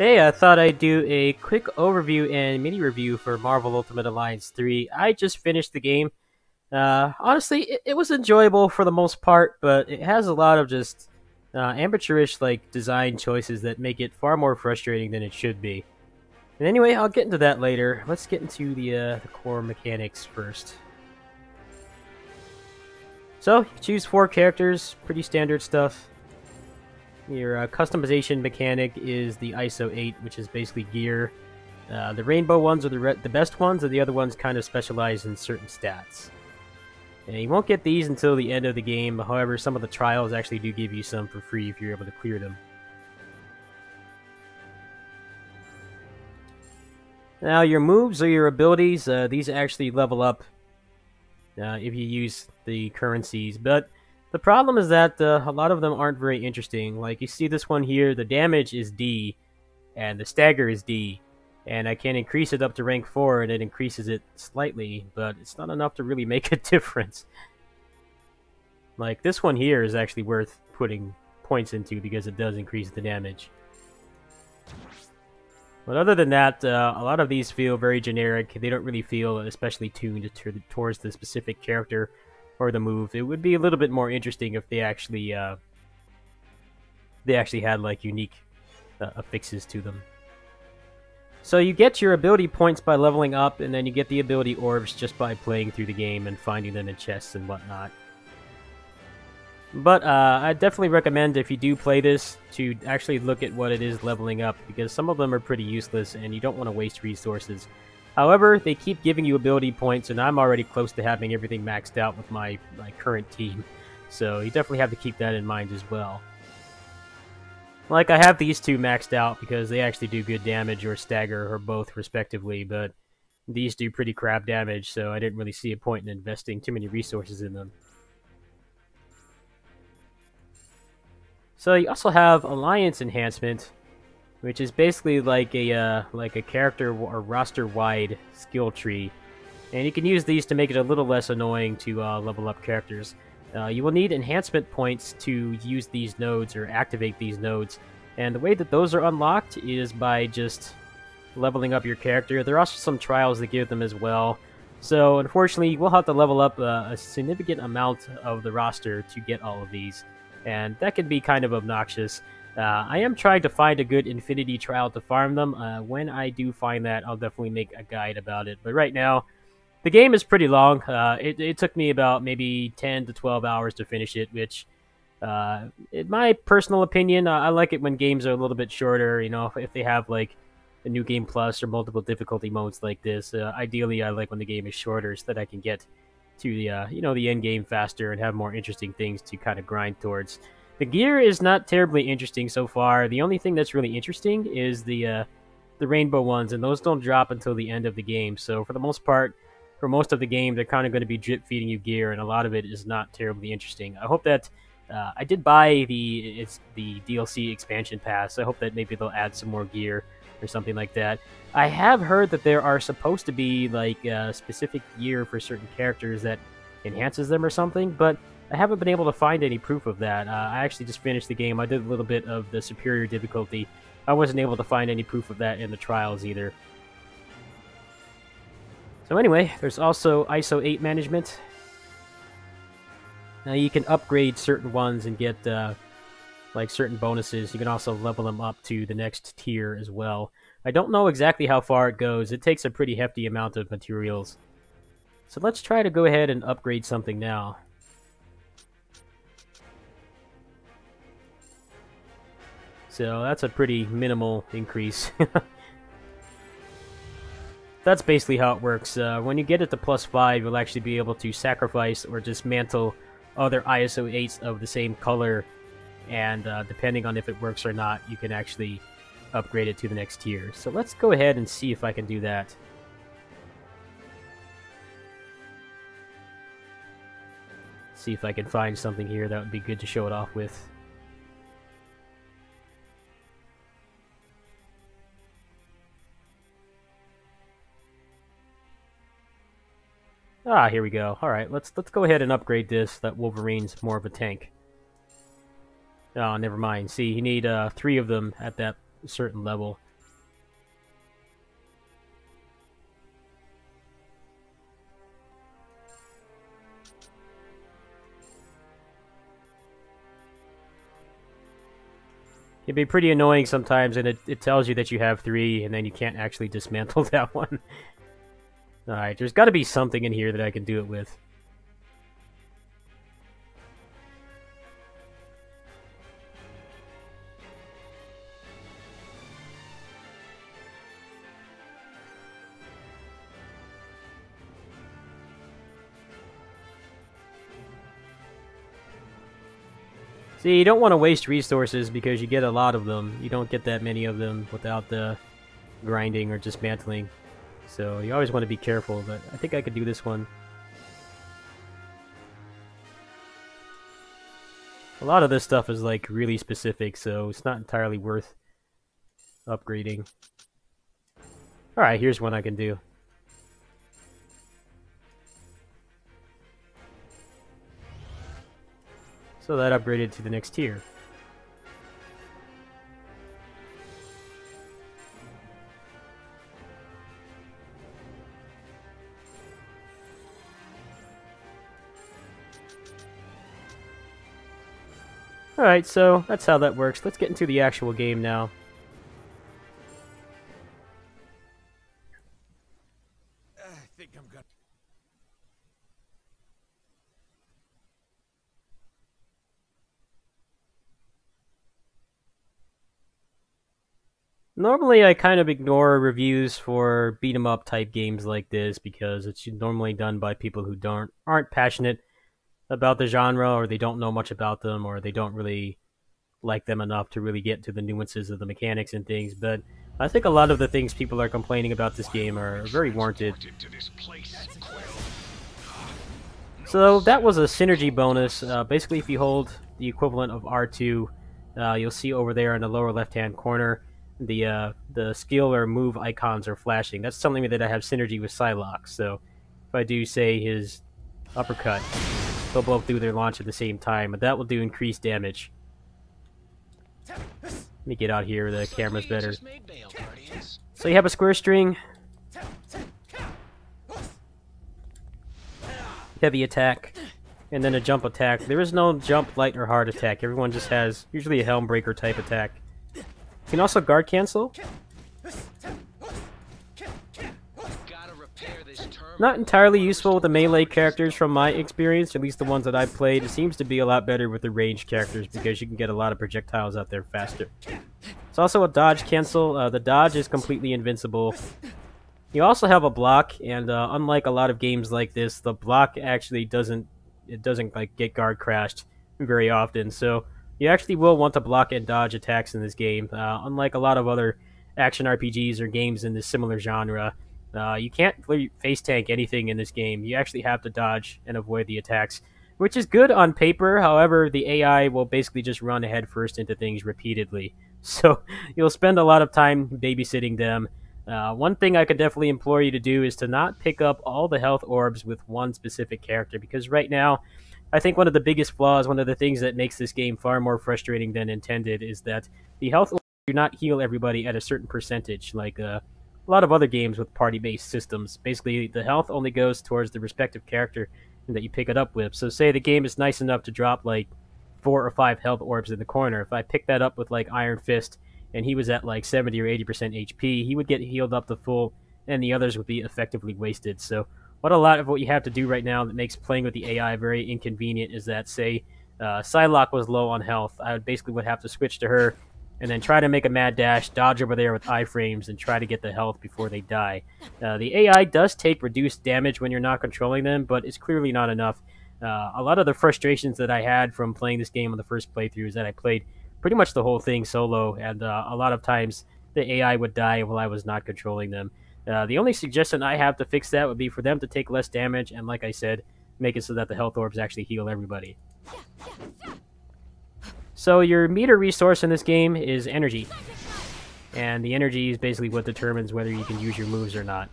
Hey, I thought I'd do a quick overview and mini review for Marvel Ultimate Alliance 3. I just finished the game. Honestly, it was enjoyable for the most part, but it has a lot of just amateurish design choices that make it far more frustrating than it should be. And anyway, I'll get into that later. Let's get into the core mechanics first. So, you choose 4 characters, pretty standard stuff. Your customization mechanic is the ISO 8, which is basically gear. The rainbow ones are the best ones, and the other ones kind of specialize in certain stats. And you won't get these until the end of the game, however, some of the trials actually do give you some for free if you're able to clear them. Now, your moves or your abilities, these actually level up if you use the currencies, but the problem is that a lot of them aren't very interesting. Like, you see this one here, the damage is D, and the stagger is D, and I can increase it up to rank 4, and it increases it slightly, but it's not enough to really make a difference. Like, this one here is actually worth putting points into because it does increase the damage. But other than that, a lot of these feel very generic. They don't really feel especially tuned towards the specific character or the move. It would be a little bit more interesting if they actually had like unique affixes to them. So you get your ability points by leveling up, and then you get the ability orbs just by playing through the game and finding them in chests and whatnot. But I definitely recommend, if you do play this, to actually look at what it is leveling up, because some of them are pretty useless and you don't want to waste resources. However, they keep giving you ability points, and I'm already close to having everything maxed out with my current team. So you definitely have to keep that in mind as well. Like, I have these 2 maxed out because they actually do good damage or stagger or both respectively, but these do pretty crap damage, so I didn't really see a point in investing too many resources in them. So you also have Alliance Enhancement, which is basically like a character or roster-wide skill tree, and you can use these to make it a little less annoying to level up characters. You will need enhancement points to use these nodes or activate these nodes, and the way that those are unlocked is by just leveling up your character. There are also some trials that give them as well. So unfortunately, we'll have to level up a significant amount of the roster to get all of these, and that can be kind of obnoxious. I am trying to find a good Infinity trial to farm them. When I do find that, I'll definitely make a guide about it. But right now, the game is pretty long. It took me about maybe 10 to 12 hours to finish it, which, in my personal opinion, I like it when games are a little bit shorter. You know, if they have like a new game plus or multiple difficulty modes like this. Ideally, I like when the game is shorter so that I can get to the the end game faster and have more interesting things to kind of grind towards. The gear is not terribly interesting so far. The only thing that's really interesting is the rainbow ones, and those don't drop until the end of the game. So for the most part, for most of the game, they're kind of going to be drip feeding you gear, and a lot of it is not terribly interesting. I hope that I did buy the DLC expansion pass. I hope that maybe they'll add some more gear or something like that. I have heard that there are supposed to be like specific gear for certain characters that enhances them or something, but I haven't been able to find any proof of that. I actually just finished the game. I did a little bit of the superior difficulty. I wasn't able to find any proof of that in the trials either. So anyway, there's also ISO 8 management. Now you can upgrade certain ones and get like certain bonuses. You can also level them up to the next tier as well. I don't know exactly how far it goes. It takes a pretty hefty amount of materials. So let's try to go ahead and upgrade something now. So that's a pretty minimal increase. That's basically how it works. When you get it to +5, you'll actually be able to sacrifice or dismantle other ISO 8s of the same color, and depending on if it works or not, you can actually upgrade it to the next tier. So let's go ahead and see if I can do that. See if I can find something here that would be good to show it off with. Ah, here we go. Alright, let's go ahead and upgrade this. That Wolverine's more of a tank. Oh, never mind. See, you need 3 of them at that certain level. Can be pretty annoying sometimes, and it tells you that you have 3, and then you can't actually dismantle that one. Alright, there's got to be something in here that I can do it with. See, you don't want to waste resources because you get a lot of them. You don't get that many of them without the grinding or dismantling. So you always want to be careful, but I think I could do this one. A lot of this stuff is like really specific, so it's not entirely worth upgrading. Alright, here's one I can do. So that upgraded to the next tier. Alright, so that's how that works. Let's get into the actual game now. I think I'm gonna... Normally, I kind of ignore reviews for beat 'em up type games like this because it's normally done by people who aren't passionate about the genre, or they don't know much about them, or they don't really like them enough to really get to the nuances of the mechanics and things. But I think a lot of the things people are complaining about this game are very warranted. So that was a synergy bonus. Basically, if you hold the equivalent of R2, you'll see over there in the lower left-hand corner, the skill or move icons are flashing. That's telling me that I have synergy with Psylocke. So if I do, say, his uppercut, they'll both do their launch at the same time, but that will do increased damage. Let me get out here, the camera's better. So you have a square string, heavy attack, and then a jump attack. There is no jump, light, or hard attack. Everyone just has usually a Helm Breaker type attack. You can also guard cancel. Not entirely useful with the melee characters from my experience, at least the ones that I've played. It seems to be a lot better with the ranged characters because you can get a lot of projectiles out there faster. It's also a dodge cancel. The dodge is completely invincible. You also have a block, and unlike a lot of games like this, the block actually doesn't like get guard crashed very often. So you actually will want to block and dodge attacks in this game. Unlike a lot of other action RPGs or games in this similar genre, you can't face tank anything in this game. You actually have to dodge and avoid the attacks, which is good on paper. However, the AI will basically just run head first into things repeatedly. So you'll spend a lot of time babysitting them. One thing I could definitely implore you to do is to not pick up all the health orbs with one specific character, because right now, I think one of the biggest flaws, one of the things that makes this game far more frustrating than intended, is that the health orbs do not heal everybody at a certain percentage, like a lot of other games with party-based systems. Basically, the health only goes towards the respective character that you pick it up with. So say the game is nice enough to drop like 4 or 5 health orbs in the corner. If I pick that up with like Iron Fist and he was at like 70 or 80% HP, he would get healed up to full and the others would be effectively wasted. So what a lot of what you have to do right now that makes playing with the AI very inconvenient is that, say, Psylocke was low on health. I would have to switch to her and then try to make a mad dash, dodge over there with iframes, and try to get the health before they die. The AI does take reduced damage when you're not controlling them, but it's clearly not enough. A lot of the frustrations that I had from playing this game on the first playthrough is that I played pretty much the whole thing solo, and a lot of times the AI would die while I was not controlling them. The only suggestion I have to fix that would be for them to take less damage, and like I said, make it so that the health orbs actually heal everybody. So your meter resource in this game is energy, and the energy is basically what determines whether you can use your moves or not.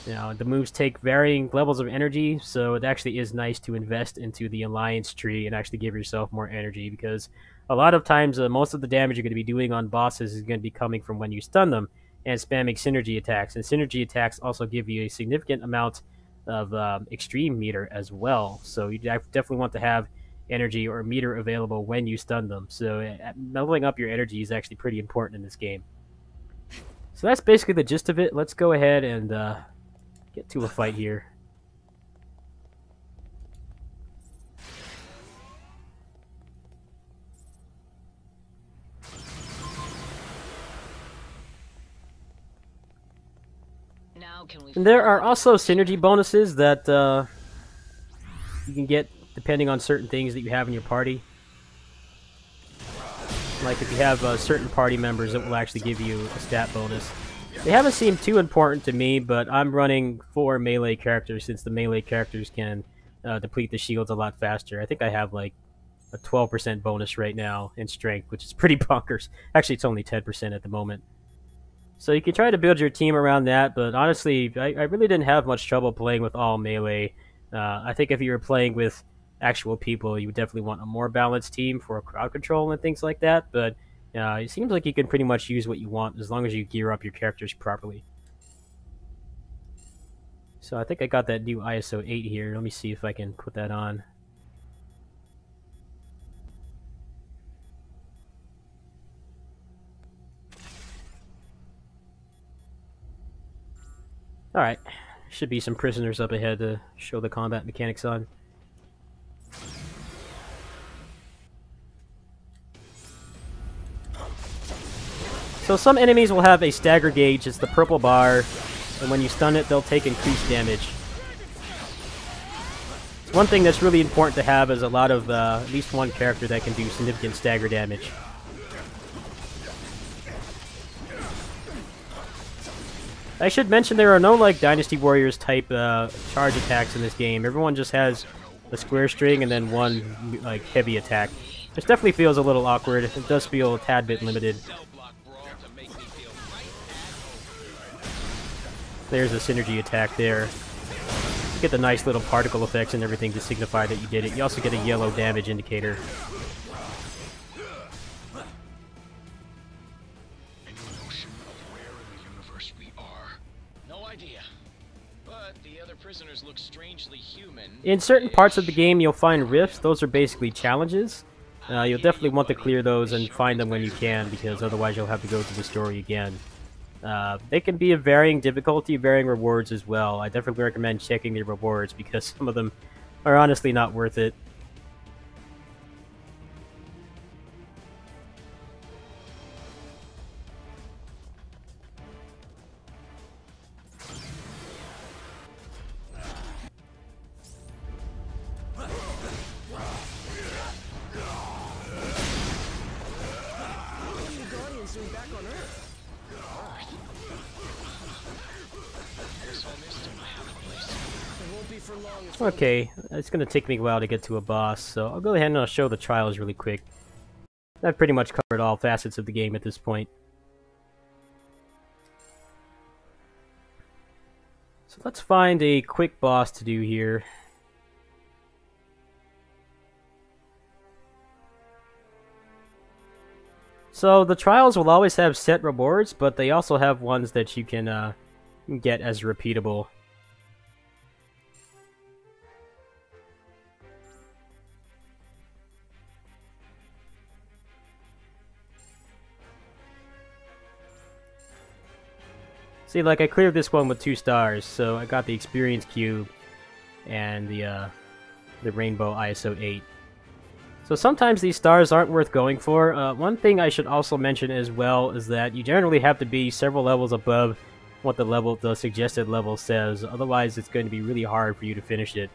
Now, the moves take varying levels of energy, so it actually is nice to invest into the alliance tree and actually give yourself more energy, because a lot of times most of the damage you're going to be doing on bosses is going to be coming from when you stun them and spamming synergy attacks, and synergy attacks also give you a significant amount of extreme meter as well, so you definitely want to have energy or meter available when you stun them. So leveling up your energy is actually pretty important in this game. So that's basically the gist of it. Let's go ahead and get to a fight here. And there are also synergy bonuses that you can get depending on certain things that you have in your party. Like if you have certain party members, it will actually give you a stat bonus. They haven't seemed too important to me, but I'm running 4 melee characters since the melee characters can deplete the shields a lot faster. I think I have like a 12% bonus right now in strength, which is pretty bonkers. Actually, it's only 10% at the moment. So you can try to build your team around that, but honestly, I really didn't have much trouble playing with all melee. I think if you were playing with actual people, you would definitely want a more balanced team for crowd control and things like that, but it seems like you can pretty much use what you want as long as you gear up your characters properly. So I think I got that new ISO 8 here. Let me see if I can put that on. Alright, should be some prisoners up ahead to show the combat mechanics on. So some enemies will have a stagger gauge, it's the purple bar, and when you stun it, they'll take increased damage. One thing that's really important to have is a lot of, at least one character that can do significant stagger damage. I should mention there are no like Dynasty Warriors type charge attacks in this game. Everyone just has a square string and then one like heavy attack. Which definitely feels a little awkward. It does feel a tad bit limited. There's a synergy attack there. You get the nice little particle effects and everything to signify that you did it. You also get a yellow damage indicator. In certain parts of the game, you'll find rifts. Those are basically challenges. You'll definitely want to clear those and find them when you can, because otherwise you'll have to go through the story again. They can be of varying difficulty, varying rewards as well. I definitely recommend checking the rewards, because some of them are honestly not worth it. Okay, it's going to take me a while to get to a boss, so I'll go ahead and I'll show the trials really quick. I've pretty much covered all facets of the game at this point. So let's find a quick boss to do here. So the trials will always have set rewards, but they also have ones that you can get as repeatable. See, like I cleared this one with 2 stars, so I got the experience cube and the rainbow ISO 8. So sometimes these stars aren't worth going for. One thing I should also mention as well is that you generally have to be several levels above what the suggested level says. Otherwise, it's going to be really hard for you to finish it.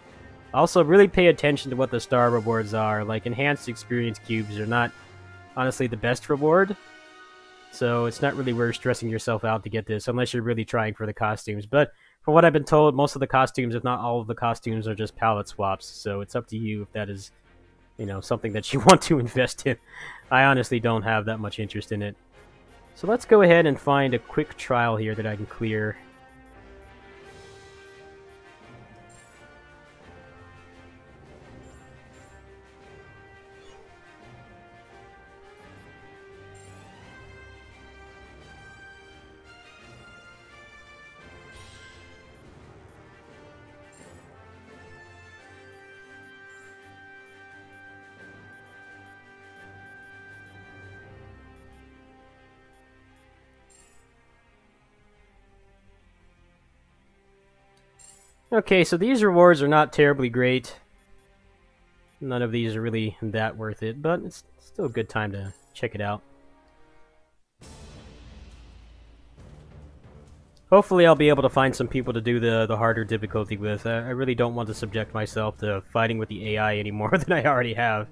Also, really pay attention to what the star rewards are. Like enhanced experience cubes are not honestly the best reward. So it's not really worth stressing yourself out to get this, unless you're really trying for the costumes. But from what I've been told, most of the costumes, if not all of the costumes, are just palette swaps. So it's up to you if that is, you know, something that you want to invest in. I honestly don't have that much interest in it. So let's go ahead and find a quick trial here that I can clear. Okay, so these rewards are not terribly great. None of these are really that worth it, but it's still a good time to check it out. Hopefully I'll be able to find some people to do the harder difficulty with. I really don't want to subject myself to fighting with the AI any more than I already have.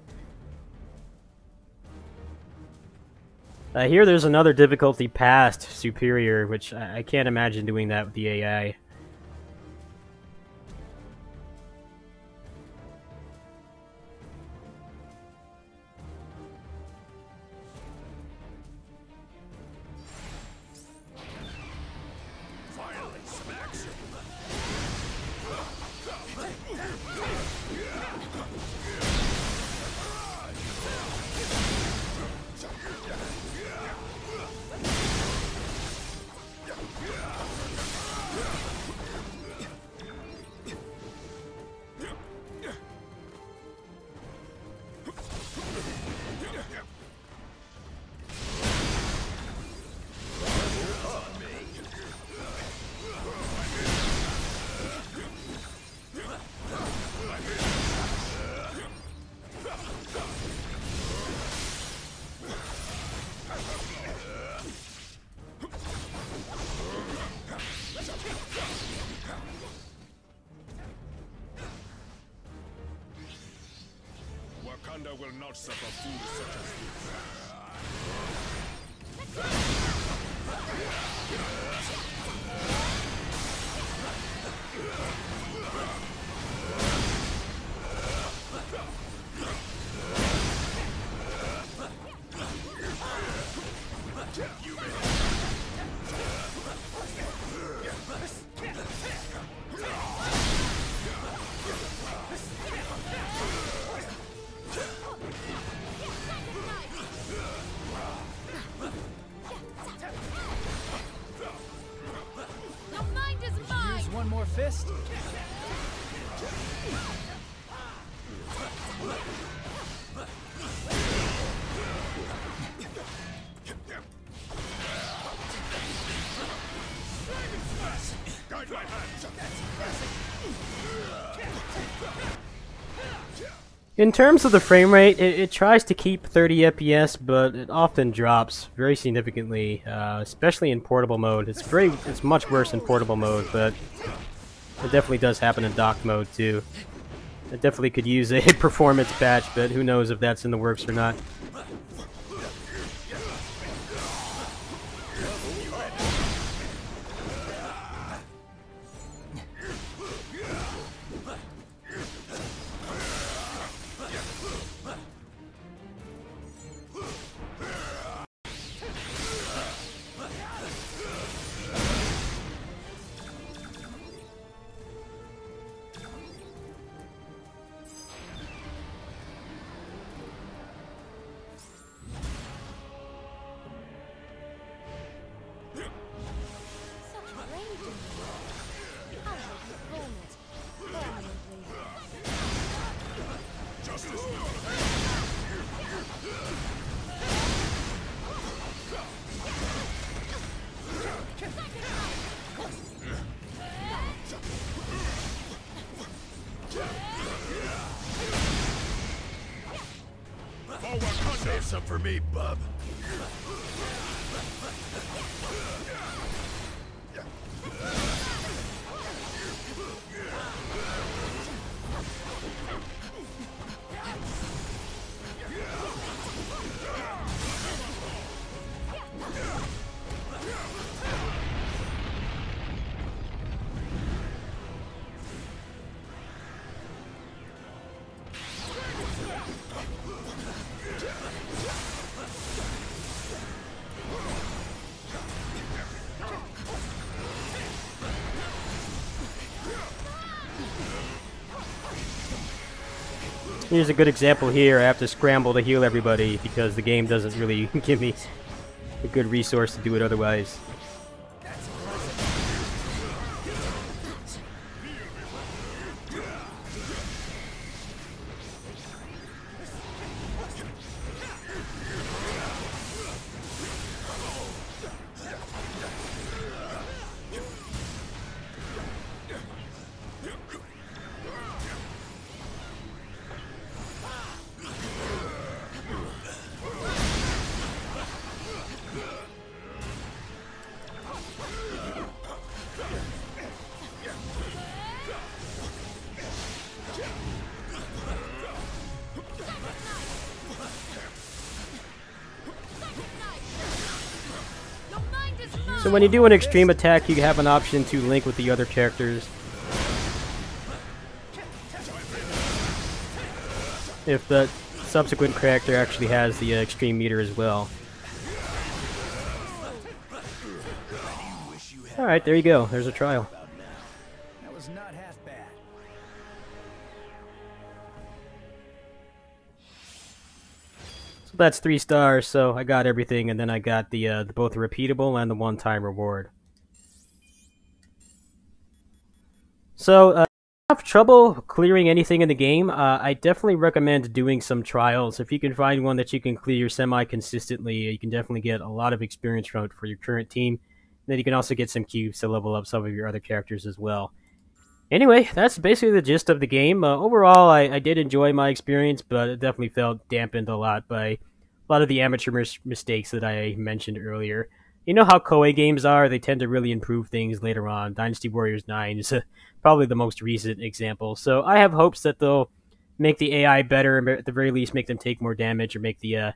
I hear there's another difficulty past Superior, which I can't imagine doing that with the AI. Wakanda will not suffer fools such as One more fist. In terms of the frame rate, it tries to keep 30 FPS, but it often drops very significantly, especially in portable mode. It's much worse in portable mode, but it definitely does happen in dock mode too. It definitely could use a performance patch, but who knows if that's in the works or not. save some for me, bub. Here's a good example here. I have to scramble to heal everybody because the game doesn't really give me a good resource to do it otherwise. So when you do an extreme attack, you have an option to link with the other characters. If the subsequent character actually has the extreme meter as well. Alright, there you go. There's a trial. That was not half bad. So that's 3 stars, so I got everything, and then I got the both the repeatable and the one-time reward. So, if you have trouble clearing anything in the game, I definitely recommend doing some trials. If you can find one that you can clear semi-consistently, you can definitely get a lot of experience from it for your current team. Then you can also get some cubes to level up some of your other characters as well. Anyway, that's basically the gist of the game. Overall, I did enjoy my experience, but it definitely felt dampened a lot by a lot of the amateur mistakes that I mentioned earlier. You know how Koei games are, they tend to really improve things later on. Dynasty Warriors 9 is probably the most recent example. So I have hopes that they'll make the AI better, and at the very least make them take more damage, or make the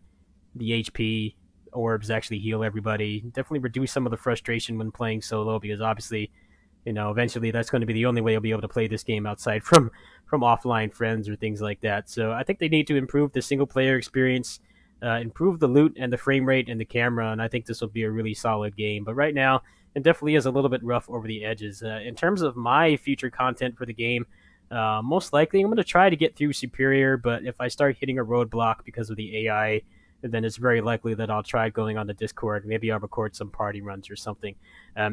HP orbs actually heal everybody. Definitely reduce some of the frustration when playing solo, because obviously, you know, eventually that's going to be the only way you'll be able to play this game outside from offline friends or things like that. So I think they need to improve the single player experience, improve the loot and the frame rate and the camera, and I think this will be a really solid game. But right now, it definitely is a little bit rough over the edges. In terms of my future content for the game, most likely I'm going to try to get through Superior, but if I start hitting a roadblock because of the AI, then it's very likely that I'll try going on the Discord. Maybe I'll record some party runs or something.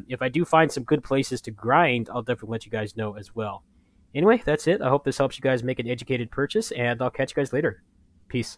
If I do find some good places to grind, I'll definitely let you guys know as well. Anyway, that's it. I hope this helps you guys make an educated purchase, and I'll catch you guys later. Peace.